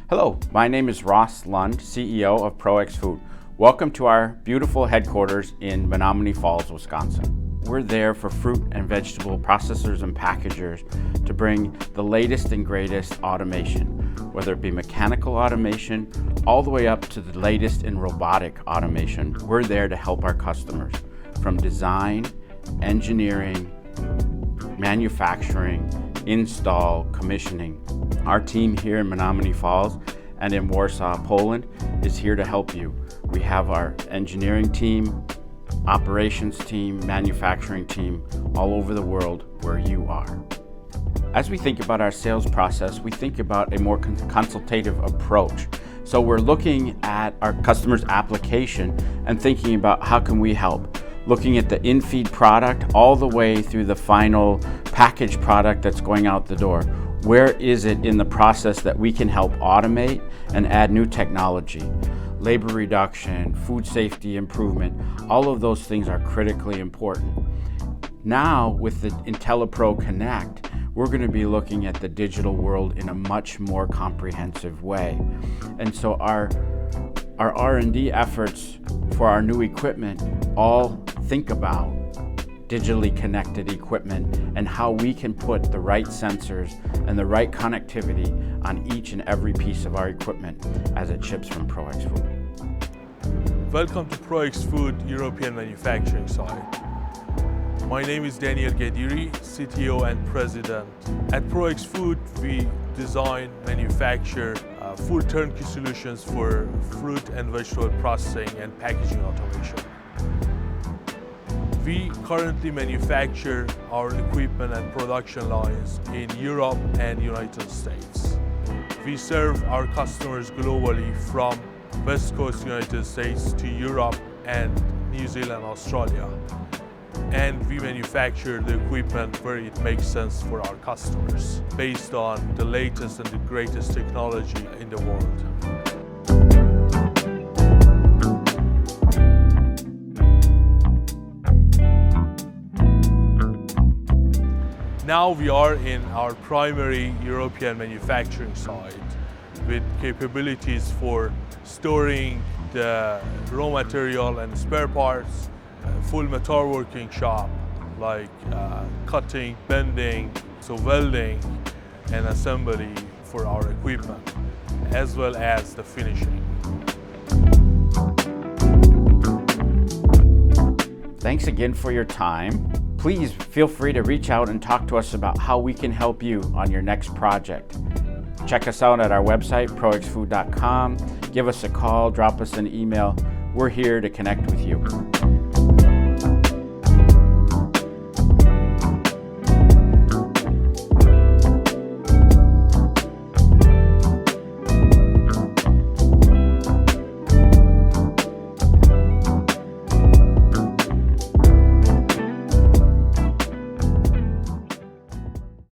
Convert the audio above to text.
Hello, my name is Ross Lund, CEO of PROEX Food. Welcome to our beautiful headquarters in Menomonee Falls, Wisconsin. We're there for fruit and vegetable processors and packagers to bring the latest and greatest automation, whether it be mechanical automation, all the way up to the latest in robotic automation. We're there to help our customers from design, engineering, manufacturing, install, commissioning. Our team here in Menomonee Falls and in Warsaw, Poland is here to help you. We have our engineering team, operations team, manufacturing team all over the world where you are. As we think about our sales process, we think about a more consultative approach. So we're looking at our customer's application and thinking about how can we help. Looking at the in-feed product all the way through the final packaged product that's going out the door. Where is it in the process that we can help automate and add new technology? Labor reduction, food safety improvement, all of those things are critically important. Now with the INTELLIPRO Connect, we're going to be looking at the digital world in a much more comprehensive way. And so our R&D efforts for our new equipment all think about digitally connected equipment and how we can put the right sensors and the right connectivity on each and every piece of our equipment as it ships from PROEX Food. Welcome to PROEX Food European Manufacturing Site. My name is Daniel Gediri, CTO and President. At PROEX Food, we design, manufacture full turnkey solutions for fruit and vegetable processing and packaging automation. We currently manufacture our equipment and production lines in Europe and United States. We serve our customers globally from West Coast United States to Europe and New Zealand, Australia. And we manufacture the equipment where it makes sense for our customers, based on the latest and the greatest technology in the world. Now we are in our primary European manufacturing site with capabilities for storing the raw material and spare parts, full metalworking shop like cutting, bending, so welding and assembly for our equipment, as well as the finishing. Thanks again for your time. Please feel free to reach out and talk to us about how we can help you on your next project. Check us out at our website, proexfood.com. Give us a call, drop us an email. We're here to connect with you.